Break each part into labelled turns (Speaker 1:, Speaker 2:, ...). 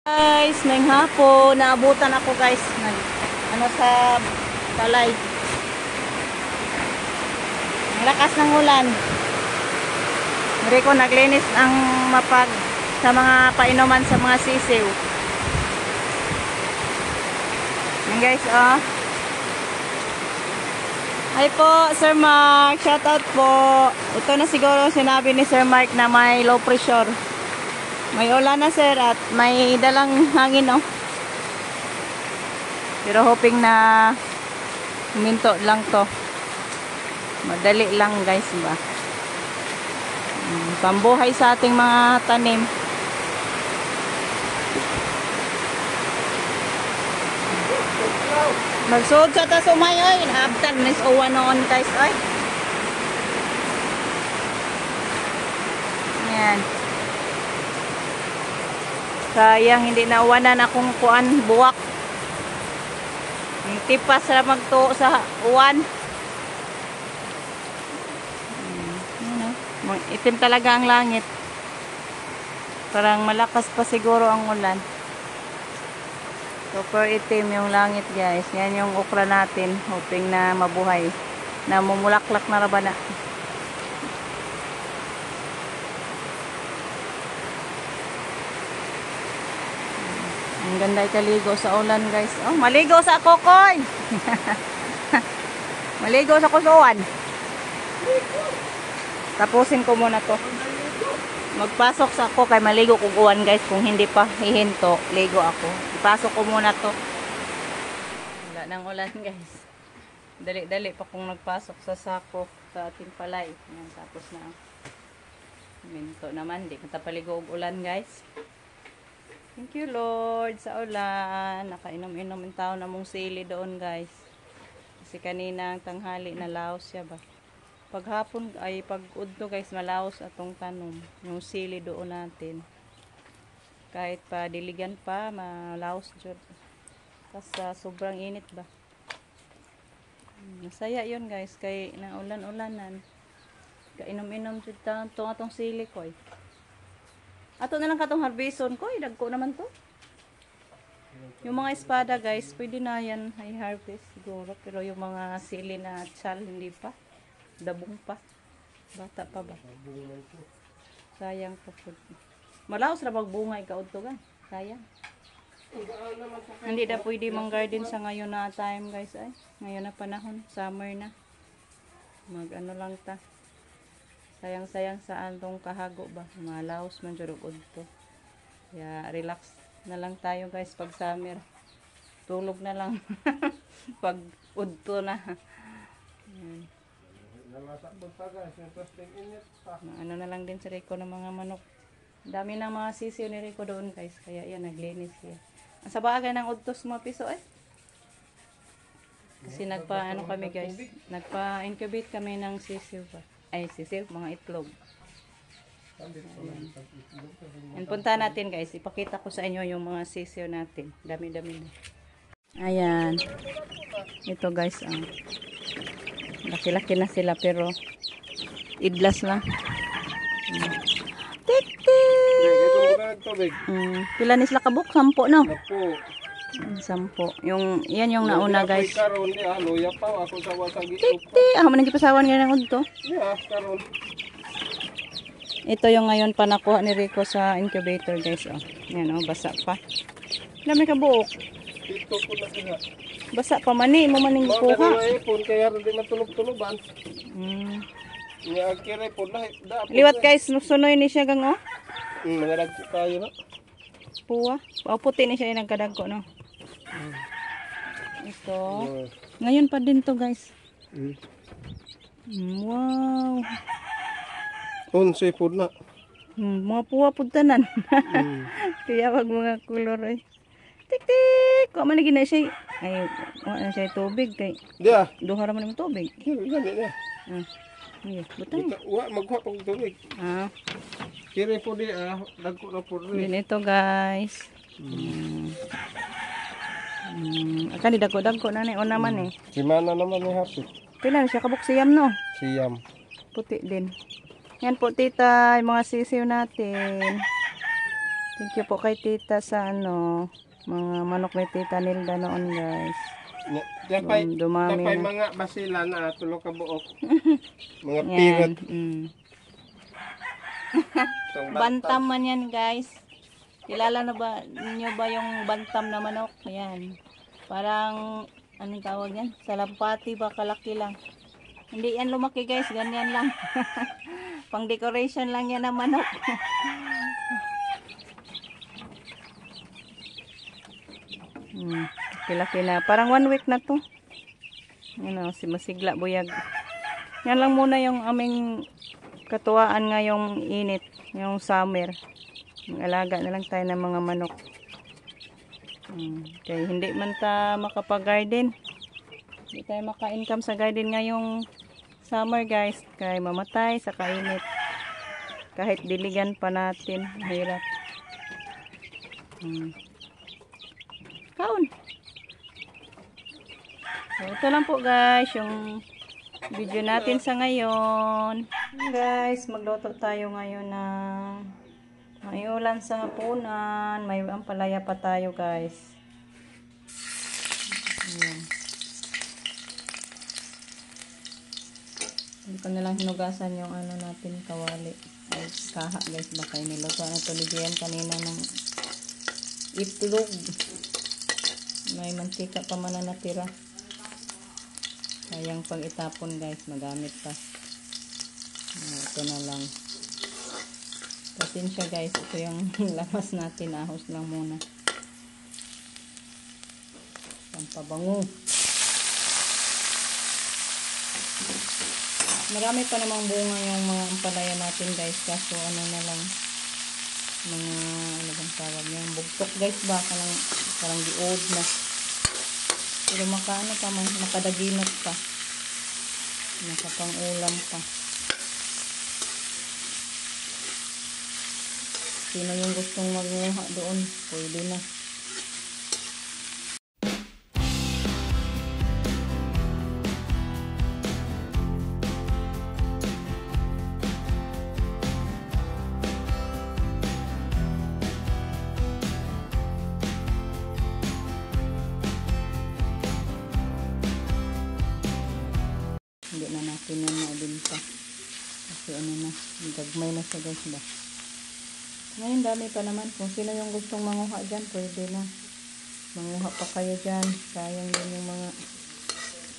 Speaker 1: Guys, ngayong hapon, naabutan ako guys sa palay. Ang lakas ng ulan. Hindi ko naglinis ang mapag sa mga painuman sa mga sisiw. Yan guys, oh. Hi po, Sir Mark. Shoutout po. Ito na siguro sinabi ni Sir Mark na may low pressure. May ulan na sir at may dalang hangin, oh. Pero hoping na huminto lang to. Madali lang guys ba. Pambuhay sa ating mga tanim. Magsuod sa ta sumay oy, naabtan nis uwan noon guys oy. Yan. Sayang hindi nauwanan akong kuan buwak. Tipas na magtuo sa uwan. Itim talaga ang langit. Parang malakas pa siguro ang ulan. Super itim yung langit guys. Yan yung okra natin. Hoping na mabuhay. Na mumulaklak na rabana. Ang ganda ikaligo sa ulan guys. Oh, maligo sa kokoy. Maligo sa kusuan. Tapusin ko muna to. Magpasok sa ako kay maligo kung uwan guys. Kung hindi pa hihinto, ligo ako. Ipasok ko muna to. Wala nang ulan guys. Dali-dali pa kung nagpasok sa sako sa ating palay. Yan, tapos na. Minto naman. Di kita paligo og ulan guys. Thank you Lord sa ulan. Nakainom-inom yung tao na mong sili doon guys. Kasi kaninang tanghali na laos siya ba. Paghapon ay pag-udto guys malaos atong tanom. Yung sili doon natin. Kahit pa diligan pa malaos jud. Kasi sobrang init ba. Masaya yun guys kay na ulan-ulanan. Kainom-inom jud ta atong sili ko eh. Ato na lang katong harbison ko, dagko naman to. Yung mga espada guys, pwede na yan i-harvest siguro. Pero yung mga sili na tsal, hindi pa. Dabong pa. Bata pa ba? Sayang po. Malaos na magbunga ikaw to gan. Sayang. Hindi na pwede mang garden sa ngayon na time guys ay. Ngayon na panahon, summer na. Mag ano lang ta. Sayang-sayang sa antong kahago ba. Malaos man jud og udto. Kaya relax na lang tayo guys pag summer. Tulog na lang pag udto na. Ano na lang din sa Rico ng mga manok. Dami ng mga sisiw ni Rico doon guys. Kaya yan naglinis siya. Sa bagay ng udtos mga piso eh. Kasi nagpa-ano kami guys. Nagpa-incubate kami ng sisiw pa. Ay, sisiw, mga itlog. Ayan, punta natin guys. Ipakita ko sa inyo yung mga sisiw natin. Dami-dami na. Ayan. Ito guys. Laki-laki na sila pero idlas na. Tik-tik! Pila ni sila kabuk? 10 no? 10. Yan yung nauna guys. Tik-tik! Ako man nagkipasawan nga ng udto. Ito yung ngayon pa nakuha ni Rico sa incubator guys. Oh. Yan basa pa. Dami ka buok. Basa pa mani. Mo maning kuha. Liwat guys. Sunoy ni siya gang oh.
Speaker 2: Nagaragto tayo no?
Speaker 1: Puwa. Puti ni siya yung nagkadagko no. Ito. Ngayon pa din to guys. Wow.
Speaker 2: Unsi po na.
Speaker 1: Mga puwa po tanan. Kaya wag mga kulor ay. Tik-tik. Kung man na siya. Ay, wala na siya tubig. Kay,
Speaker 2: diya.
Speaker 1: duha naman yung tubig.
Speaker 2: Gani niya.
Speaker 1: Ay, butang.
Speaker 2: Magkuha pang tubig. Kiri po di dagko na po rin.
Speaker 1: Ganito guys. Akan di dagko-dagko na ni. O naman eh.
Speaker 2: Simana naman ni Happy.
Speaker 1: Pila na siya kabuk siyam no?
Speaker 2: Siyam.
Speaker 1: Puti din. Yan po tita, yung mga sisiw natin. Thank you po kay tita sa ano, mga manok ni tita Nilda noon guys. Dumami
Speaker 2: Tapay
Speaker 1: na.
Speaker 2: mga basila na tulo ka buok. Mga
Speaker 1: Yan.
Speaker 2: pirot. Itong
Speaker 1: Bantam man yan guys. Kilala na ba niyo ba yung bantam na manok? Yan. Parang anong tawag yan? Salampati ba kalaki lang. Hindi yan lumaki guys, ganyan lang. Pang decoration lang yan ng manok. Laki na. Parang 1 week na to. Ano, si masigla buyag. Yan lang muna yung aming katuwaan ngayong init, yung summer. Alaga na lang tayo ng mga manok. Kaya hindi man ta makapag-garden. Hindi tayo maka-income sa garden ngayong summer guys. Kaya mamatay sa kainit. Kahit diligan pa natin. Mahirap. Kaon. So, ito lang po guys yung video natin sa ngayon. Guys, magluto tayo ngayon ng may ulam sa hapunan. May ampalaya pa tayo guys. Ayan. Hindi ko nalang hinugasan yung ano natin kawali. Ay, kaha guys. Baka niluto na ito ligiyan kanina ng itlog. May mantika pa man na natira. Sayang pag itapon guys, magamit pa. Ito na lang. Pasensya guys, ito yung lamas natin. Ahos lang muna. Pampabango. Marami pa namang bunga yung mga ampalaya natin guys. Kaso ano na lang. Mga ano bang tawag niya. Bugtok guys ba? Parang diod na. Pero makaano pa man, makadaginot pa. Nakapang-ulam pa. Sino yung gustong magmuha doon? Pwede na. Hindi na natin yan maibinta. Kasi ano na, gagmay na siya guys ba. Ngayon dami pa naman. Kung sino yung gustong manguha dyan, pwede na. Manguha pa kayo dyan. Sayang din yung mga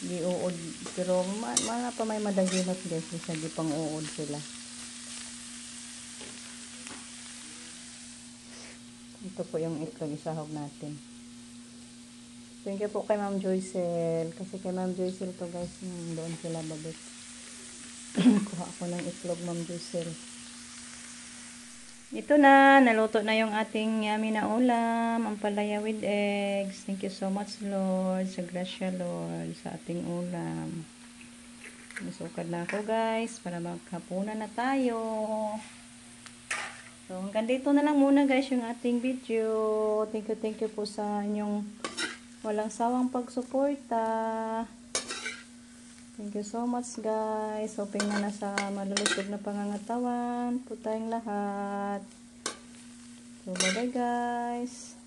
Speaker 1: giuod. Pero mga pa may madaginot guys. Kasi di pang uod sila. Ito po yung itlog isahog natin. Thank you po kay Ma'am Joycel. Kasi kay Ma'am Joycel to guys. Doon sila babit. Kuha ako ng itlog Ma'am Joycel. Ito na. Naluto na yung ating yummy na ulam. Ampalaya with eggs. Thank you so much Lord. Sa grasya Lord. Sa ating ulam. Masukad na ako guys. Para maghapunan na tayo. So hanggang dito na lang muna guys yung ating video. Thank you po sa inyong walang sawang pagsuporta. Thank you so much guys. Hoping na nasa malulusog na pangangatawan po tayong lahat. So bye bye guys.